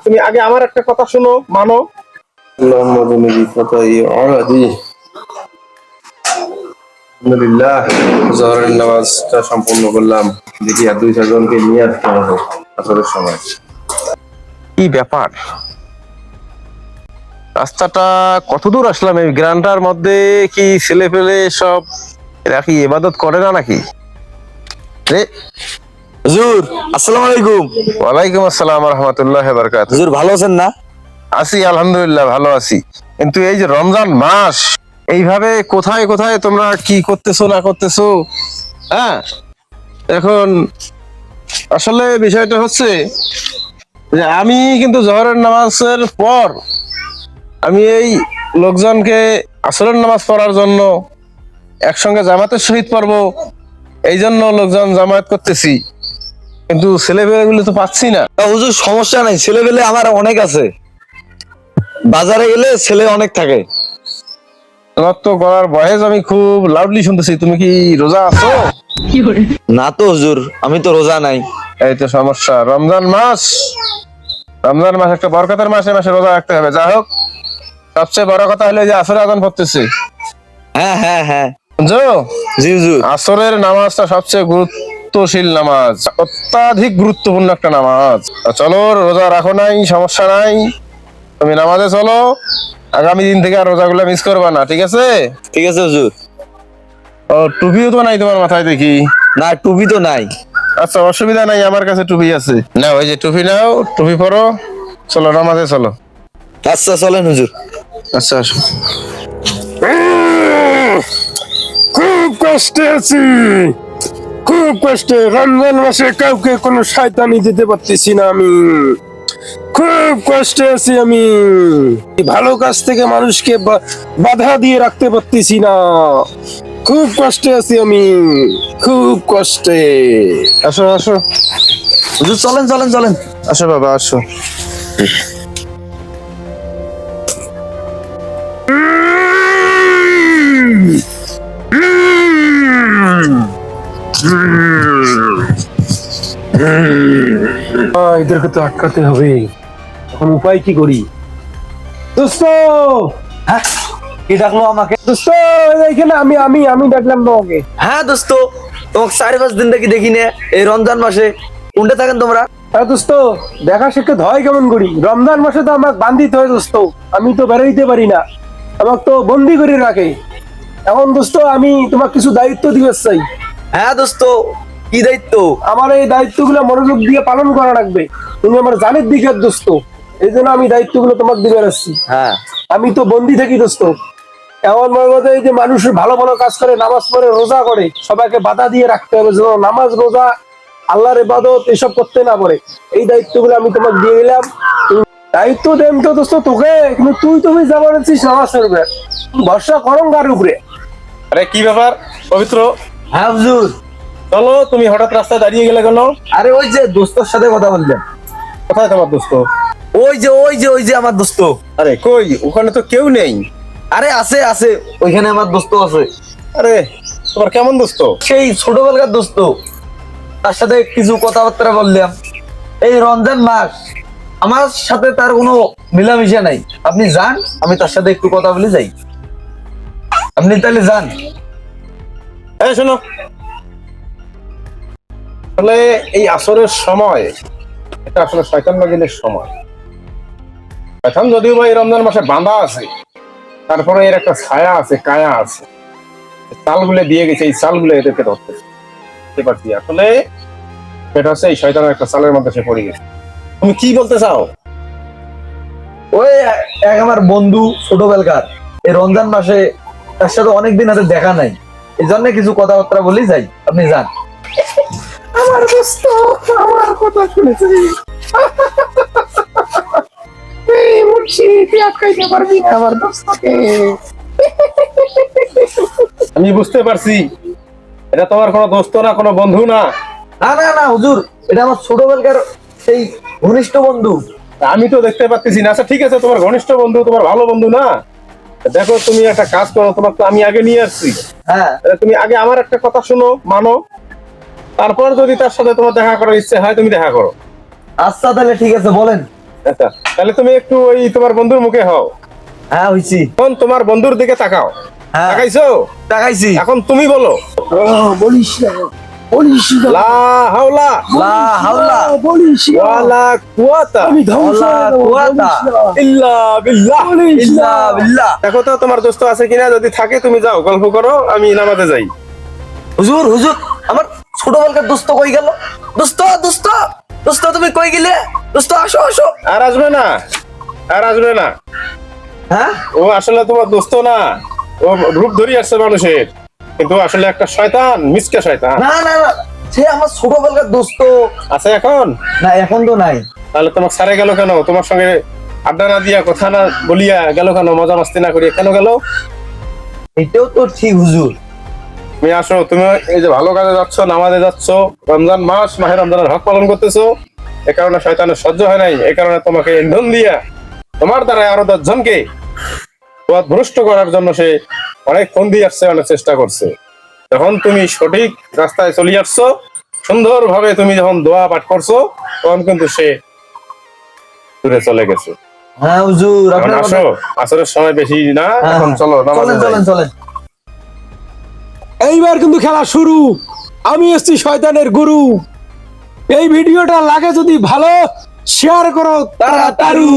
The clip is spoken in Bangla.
তুমি আগে আমার একটা কথা শোনো, মানো। আলহামদুলিল্লাহ, জোহরের নামাজটা সম্পূর্ণ করলাম। দেখি আর 2-4 জনকে নিয়ে আসতে হবে আসরের সময়। কি ব্যাপার, রাস্তাটা কত দূর আসলাম? এই গ্রামটার মধ্যে কি ছেলে পেলে সব এরা কি ইবাদত করে না নাকি? রে হুজুর, আসসালামু আলাইকুম। ওয়ালাইকুম আসসালাম ওয়া রাহমাতুল্লাহি ওয়া বারাকাতুহু। হুজুর ভালো আছেন না? আছি আলহামদুলিল্লাহ, ভালো আছি। কিন্তু এই যে রমজান মাস, এইভাবে কোথায় কোথায় তোমরা কি করতেছো না করতেছো? হ্যাঁ, এখন আসলে বিষয়টা হচ্ছে যে আমি কিন্তু জোহরের নামাজের পর আমি এই লোকজনকে আসরের নামাজ পড়ার জন্য একসঙ্গে জামাতের সহিত পড়বো, এই জন্য লোকজন জামায়াত করতেছি, কিন্তু ছেলেপেলেগুলো তো পাচ্ছি না। হুজুর সমস্যা নাই, ছেলে পেলে আমার অনেক আছে। বাজারে গেলে ছেলে অনেক থাকে। তোমার তো গলার ভয়েস আমি খুব লাউডলি শুনতেছি। তুমি কি রোজা আছো? না তো হুজুর, আমি তো রোজা নাই। এই তো সমস্যা। রমজান মাস, রমজান মাস একটা বরকতের মাস, এই মাসে রোজা রাখতে হবে। যাই হোক, সবচেয়ে বড় কথা হলো যে আসরের আজান পড়তেছে, হ্যাঁ হ্যাঁ হ্যাঁ, বুঝছো? জি হুজুর। আসরের নামাজটা সবচেয়ে গুরুত্বশীল নামাজ, অত্যাধিক গুরুত্বপূর্ণ একটা নামাজ। চলো, রোজা রাখো নাই, সমস্যা নাই, তুমি নামাজে চলো। আগামী দিন থেকে আর রোজাগুলো মিস করবা না, ঠিক আছে? ঠিক আছে হুজুর। ও, টুপিও তো নাই তোমার মাথায় দেখি। না, টুপি তো নাই। আচ্ছা, অসুবিধা নাই, আমার কাছে টুপি আছে। না, ওই যে টুপি নাও, টুপি পরো, চলো নামাজে চলো। আচ্ছা চলেন হুজুর। আচ্ছা, আসো। খুব কষ্টে আছি, খুব কষ্টে। রমজান মাসে কাউকে কোনো শয়তানি দিতে পারতেছি না আমি, খুব কষ্টে আছি আমি। ভালো কাজ থেকে মানুষকে বাধা দিয়ে রাখতে পারতেছি না, খুব কষ্টে আছি আমি, খুব কষ্টে। আসো আসো, হুজুর চলেন চলেন চলেন। আসো বাবা, আসো। এদেরকে তো আটকাতে হবে, এখন উপায় কি করি? দোস্ত, হ্যাঁ, কি ডাকলো আমাকে? দোস্ত, এইখানে আমি আমি আমি ডাকলাম তোমাকে। হ্যাঁ দোস্ত, তোমাকে 4-5 দিন থেকে দেখি না। এই রমজান মাসে কোনটা থাকেন তোমরা? আরে দোস্ত, দেখা সাক্ষাৎ হয় কেমন করি? রমজান মাসে তো আমাকে বান্ধিতে হয় দোস্ত, আমি তো বেরোইতে পারি না, আমাকে তো বন্দি করে রাখে। এখন দোস্ত, আমি তোমাকে কিছু দায়িত্ব দিতে চাই। হ্যাঁ দোস্ত, কি দায়িত্ব? আমার এই দায়িত্বগুলো মনোযোগ দিয়ে পালন করা লাগবে। তুমি আমার জানের দিকের দোস্ত, এই জন্য আমি দায়িত্বগুলো তোমাকে দিবে আসছি। হ্যাঁ, আমি তো বন্দি থাকি দোস্ত। এমন মনে করো, এই যে মানুষ ভালো ভালো কাজ করে, নামাজ পড়ে, রোজা করে, সবাইকে বাধা দিয়ে রাখতে হবে যেন নামাজ, রোজা, আল্লাহর ইবাদত এসব করতে না পারে। এই দায়িত্বগুলো আমি তোমাকে দিয়ে দিলাম। দায়িত্ব দেন তো দোস্ত তোকে, কিন্তু তুমি যা বলেছিস নামাজ পড়বে, ভরসা করো কার উপরে? আরে কি ব্যাপার পবিত্র? হ্যাঁ হুজুর। চলো, তুমি হঠাৎ রাস্তায় দাঁড়িয়ে গেলে কেন? আরে ওই যে দোস্তর সাথে কথা বললেন। কোথায় তোমার দোস্ত? ওই যে আমার দোস্ত। আরে কই, ওখানে তো কেউ নেই। আরে আছে আছে, ওইখানে আমার দোস্ত আছে। আরে তোমার কেমন দোস্ত? সেই ছোটবেলাকার দোস্ত, তার সাথে কিছু কথাবার্তা বললাম। এই রমজান মাস আমার সাথে তার কোনো মিলামিশা নাই। আপনি যান, আমি তার সাথে একটু কথা বলে যাই। আপনি তাহলে যান। এই শোনো, আসলে এই আসরের সময়, এটা আসলে শয়তান বাগিনের সময়। শয়তান যদিও বা এই রমজান মাসে বাঁধা আছে, তারপরে এর একটা ছায়া আছে, কায়া আছে, চালগুলো দিয়ে গেছে, এই চালগুলো এদেরকে ধরতেছে। বুঝতে পারছি, আসলে এটা হচ্ছে এই শয়তানের একটা চালের মধ্যে সে পড়ে গেছে। তুমি কি বলতে চাও? ওই এক আমার বন্ধু ছোটবেলাকার, এই রমজান মাসে তার সাথে অনেকদিন হাতে দেখা নাই, এই জন্য কিছু কথাবার্তা বলি যাই। আপনি যান। আমার দোস্ত আমার কথা শুনেছে। এই মুন্সি, তুই আটকাইতে পারবি না আমার দোস্তকে। আমি বুঝতে পারছি, এটা তোমার কোনো দোস্ত না, কোনো বন্ধু না। না না না হুজুর, এটা আমার ছোটবেলাকার সেই ঘনিষ্ঠ বন্ধু। আমি তো দেখতে পাচ্ছি না। আচ্ছা ঠিক আছে, তোমার ঘনিষ্ঠ বন্ধু, তোমার ভালো বন্ধু না। দেখো, তুমি একটা কাজ করো, তোমার তো আমি আগে নিয়ে আসছি। হ্যাঁ, তুমি আগে আমার একটা কথা শোনো, মানো, তারপর যদি তার সাথে তোমার দেখা করার ইচ্ছে হয় তুমি দেখা করো। আচ্ছা তাহলে ঠিক আছে, বলেন। আচ্ছা, তাহলে তুমি একটু ওই তোমার বন্ধুর মুখে হও। হ্যাঁ হইছি। এখন তোমার বন্ধুর দিকে তাকাও। হ্যাঁ তাকাইছো? তাকাইছি। এখন তুমি বলো, বলিস না, বলিস না, লা হাওলা লা হাওলা বলিস না। ওয়ালা কুওয়াতা আমি ধ্বংস ওয়ালা হয়ে যাবো, কুওয়াতা বলিস না। ইল্লা বিল্লাহ। ইল্লা বিল্লাহ। দেখো তো তোমার দোস্ত আছে কিনা, যদি থাকে তুমি যাও গল্প করো, আমি নামাজে যাই। হুজুর হুজুর, আমার ছোটবেলাকার দোস্ত কই গেল? দোস্ত দোস্ত দোস্ত, তুমি কই গেলে? দোস্ত আসো আসো। আর আসবে না, আর আসবে না। হ্যাঁ ও আসলে তোমার দোস্ত না, ও রূপ ধরি আসছে মানুষের, কিন্তু আসলে একটা শয়তান, মিসকে শয়তান। না না না, সে আমার ছোটবেলাকার দোস্ত। আছে এখন? না এখন তো নাই। তাহলে তোমাকে সারে গেল কেন? তোমার সঙ্গে আড্ডা না দিয়া, কথা না বলিয়া গেল কেন? মজা মাস্তি না করিয়া কেন গেল? এটাও তো ঠিক হুজুর। তুমি আসো, তুমি এই যে ভালো কাজে যাচ্ছ, নামাজে যাচ্ছ, রমজান মাস, মাহে রমজানের হক পালন করতেছো, এ কারণে শয়তানের সহ্য হয় নাই, এ কারণে তোমাকে ইন্ধন দিয়া তোমার দ্বারা আরো 10 জনকে ভ্রষ্ট করার জন্য সে অনেক ফোন দিয়ে আসছে, অনেক চেষ্টা করছে। যখন তুমি সঠিক রাস্তায় চলে আসছো, সুন্দর ভাবে তুমি যখন দোয়া পাঠ করছো, তখন কিন্তু সে দূরে চলে গেছে। হ্যাঁ হুজুর, এখন আপনার আসো, আসরের সময় বেশি না, হ্যাঁ, এখন হ্যাঁ। চলো নামাজে চলেন যাই। চলেন চলেন। এইবার কিন্তু খেলা শুরু। আমি এসছি শয়তানের গুরু। এই ভিডিওটা লাগে যদি ভালো, শেয়ার করো তাড়াতাড়ি।